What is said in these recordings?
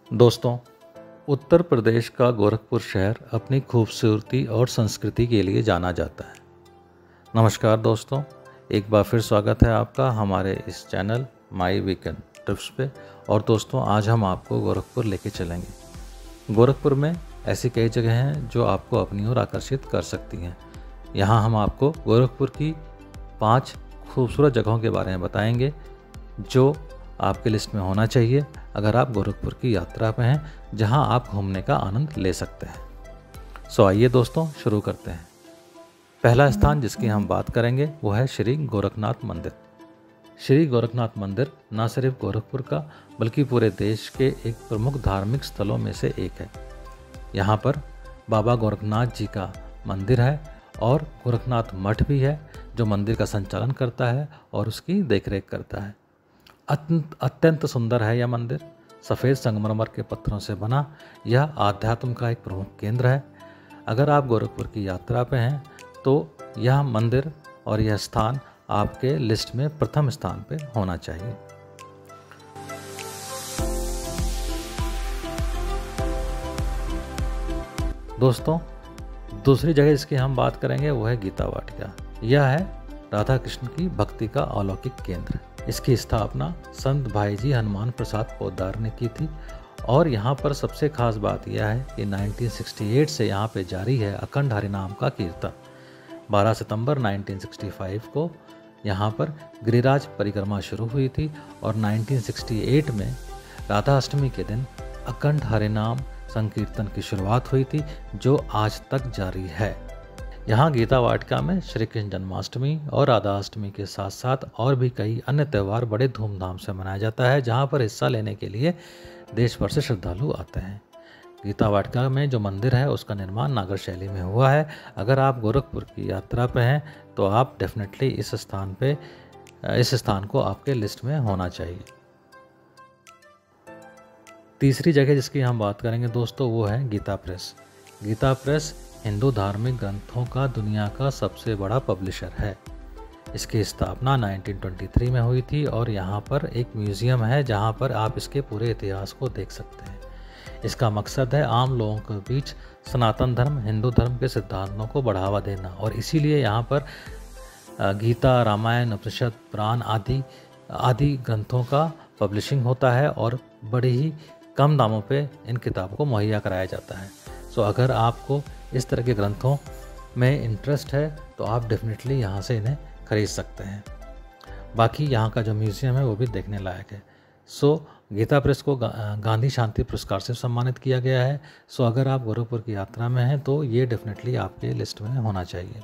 दोस्तों, उत्तर प्रदेश का गोरखपुर शहर अपनी खूबसूरती और संस्कृति के लिए जाना जाता है। नमस्कार दोस्तों, एक बार फिर स्वागत है आपका हमारे इस चैनल माई वीकेंड ट्रिप्स पे। और दोस्तों, आज हम आपको गोरखपुर लेके चलेंगे। गोरखपुर में ऐसी कई जगह हैं जो आपको अपनी ओर आकर्षित कर सकती हैं। यहाँ हम आपको गोरखपुर की 5 खूबसूरत जगहों के बारे में बताएंगे जो आपके लिस्ट में होना चाहिए अगर आप गोरखपुर की यात्रा पे हैं, जहां आप घूमने का आनंद ले सकते हैं। सो आइए दोस्तों, शुरू करते हैं। पहला स्थान जिसकी हम बात करेंगे वो है श्री गोरखनाथ मंदिर। श्री गोरखनाथ मंदिर न सिर्फ गोरखपुर का बल्कि पूरे देश के एक प्रमुख धार्मिक स्थलों में से एक है। यहाँ पर बाबा गोरखनाथ जी का मंदिर है और गोरखनाथ मठ भी है जो मंदिर का संचालन करता है और उसकी देखरेख करता है। अत्यंत सुंदर है यह मंदिर। सफ़ेद संगमरमर के पत्थरों से बना यह आध्यात्म का एक प्रमुख केंद्र है। अगर आप गोरखपुर की यात्रा पे हैं तो यह मंदिर और यह स्थान आपके लिस्ट में प्रथम स्थान पे होना चाहिए। दोस्तों, दूसरी जगह जिसकी हम बात करेंगे वो है गीता वाटिका। यह है राधा कृष्ण की भक्ति का अलौकिक केंद्र। इसकी स्थापना संत भाईजी हनुमान प्रसाद पोद्दार ने की थी और यहाँ पर सबसे खास बात यह है कि 1968 से यहाँ पे जारी है अखंड हरिनाम का कीर्तन। 12 सितंबर 1965 को यहाँ पर गिरिराज परिक्रमा शुरू हुई थी और 1968 में राधा अष्टमी के दिन अखंड हरिनाम संकीर्तन की शुरुआत हुई थी जो आज तक जारी है। यहाँ गीता वाटिका में श्री कृष्ण जन्माष्टमी और राधा अष्टमी के साथ साथ और भी कई अन्य त्यौहार बड़े धूमधाम से मनाया जाता है, जहाँ पर हिस्सा लेने के लिए देश भर से श्रद्धालु आते हैं। गीता वाटिका में जो मंदिर है उसका निर्माण नागर शैली में हुआ है। अगर आप गोरखपुर की यात्रा पे हैं तो आप डेफिनेटली इस स्थान को आपके लिस्ट में होना चाहिए। तीसरी जगह जिसकी हम बात करेंगे दोस्तों वो है गीता प्रेस। गीता प्रेस हिंदू धार्मिक ग्रंथों का दुनिया का सबसे बड़ा पब्लिशर है। इसकी स्थापना 1923 में हुई थी और यहाँ पर एक म्यूज़ियम है जहाँ पर आप इसके पूरे इतिहास को देख सकते हैं। इसका मकसद है आम लोगों के बीच सनातन धर्म हिंदू धर्म के सिद्धांतों को बढ़ावा देना और इसीलिए यहाँ पर गीता, रामायण, उपनिषद, पुराण आदि ग्रंथों का पब्लिशिंग होता है और बड़े ही कम दामों पे इन किताबों को मुहैया कराया जाता है। सो अगर आपको इस तरह के ग्रंथों में इंटरेस्ट है तो आप डेफिनेटली यहाँ से इन्हें खरीद सकते हैं। बाकी यहाँ का जो म्यूज़ियम है वो भी देखने लायक है। सो गीता प्रेस को गांधी शांति पुरस्कार से सम्मानित किया गया है। सो अगर आप गोरखपुर की यात्रा में हैं तो ये डेफिनेटली आपके लिस्ट में होना चाहिए।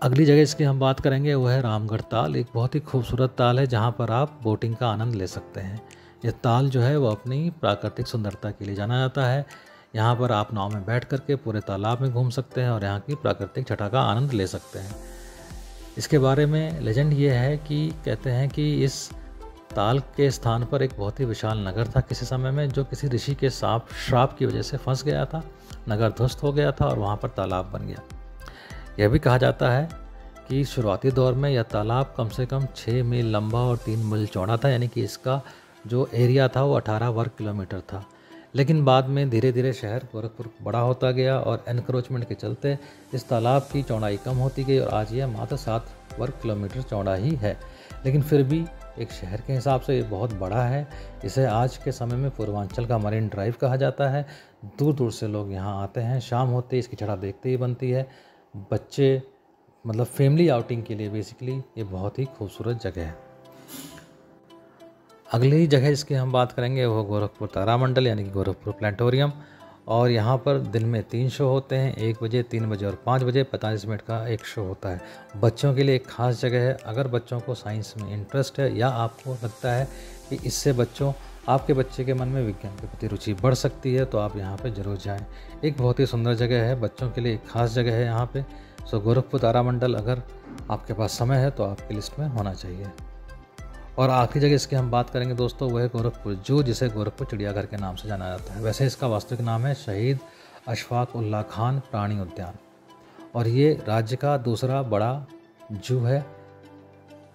अगली जगह इसकी हम बात करेंगे वो है रामगढ़ ताल। एक बहुत ही खूबसूरत ताल है जहाँ पर आप बोटिंग का आनंद ले सकते हैं। यह ताल जो है वो अपनी प्राकृतिक सुंदरता के लिए जाना जाता है। यहाँ पर आप नाव में बैठ करके पूरे तालाब में घूम सकते हैं और यहाँ की प्राकृतिक छटा का आनंद ले सकते हैं। इसके बारे में लेजेंड ये है कि कहते हैं कि इस ताल के स्थान पर एक बहुत ही विशाल नगर था किसी समय में, जो किसी ऋषि के श्राप की वजह से फंस गया था। नगर ध्वस्त हो गया था और वहाँ पर तालाब बन गया। यह भी कहा जाता है कि शुरुआती दौर में यह तालाब कम से कम 6 मील लंबा और 3 मील चौड़ा था, यानी कि इसका जो एरिया था वो 18 वर्ग किलोमीटर था। लेकिन बाद में धीरे धीरे शहर गोरखपुर बड़ा होता गया और एनक्रोचमेंट के चलते इस तालाब की चौड़ाई कम होती गई और आज यह मात्र 7 वर्ग किलोमीटर चौड़ा ही है। लेकिन फिर भी एक शहर के हिसाब से ये बहुत बड़ा है। इसे आज के समय में पूर्वांचल का मरीन ड्राइव कहा जाता है। दूर दूर से लोग यहाँ आते हैं। शाम होते ही इसकी छटा देखते ही बनती है। बच्चे मतलब फैमिली आउटिंग के लिए बेसिकली ये बहुत ही खूबसूरत जगह है। अगली जगह जिसकी हम बात करेंगे वो गोरखपुर तारामंडल यानी कि गोरखपुर प्लानिटोरियम। और यहाँ पर दिन में 3 शो होते हैं, 1 बजे, 3 बजे और 5 बजे 45 मिनट का एक शो होता है। बच्चों के लिए एक खास जगह है। अगर बच्चों को साइंस में इंटरेस्ट है या आपको लगता है कि इससे आपके बच्चे के मन में विज्ञान के प्रति रुचि बढ़ सकती है तो आप यहाँ पे ज़रूर जाएं। एक बहुत ही सुंदर जगह है, बच्चों के लिए एक खास जगह है यहाँ पे। सो गोरखपुर तारामंडल अगर आपके पास समय है तो आपकी लिस्ट में होना चाहिए। और आखिरी जगह इसकी हम बात करेंगे दोस्तों वो है गोरखपुर जू, जिसे गोरखपुर चिड़ियाघर के नाम से जाना जाता है। वैसे इसका वास्तविक नाम है शहीद अशफाक उल्लाह खान प्राणी उद्यान और ये राज्य का दूसरा बड़ा जू है।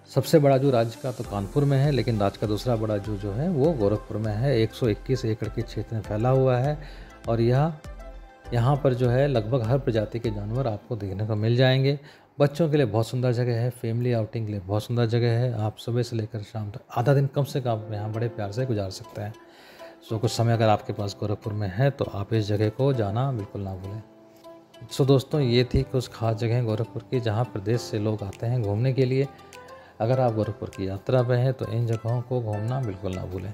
सबसे बड़ा जू राज्य का तो कानपुर में है, लेकिन राज्य का दूसरा बड़ा जू जो है वो गोरखपुर में है। 121 एकड़ के क्षेत्र में फैला हुआ है और यहाँ पर जो है लगभग हर प्रजाति के जानवर आपको देखने को मिल जाएंगे। बच्चों के लिए बहुत सुंदर जगह है, फैमिली आउटिंग के लिए बहुत सुंदर जगह है। आप सुबह से लेकर शाम तक आधा दिन कम से कम यहाँ बड़े प्यार से गुजार सकते हैं। सो कुछ समय अगर आपके पास गोरखपुर में है तो आप इस जगह को जाना बिल्कुल ना भूलें। सो दोस्तों, ये थी कुछ खास जगह गोरखपुर की जहाँ प्रदेश से लोग आते हैं घूमने के लिए। अगर आप गोरखपुर की यात्रा पे हैं तो इन जगहों को घूमना बिल्कुल ना भूलें।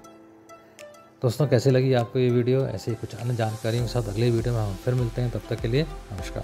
दोस्तों, कैसी लगी आपको ये वीडियो? ऐसे ही कुछ अन्य जानकारियों के साथ अगले वीडियो में हम फिर मिलते हैं। तब तक के लिए नमस्कार।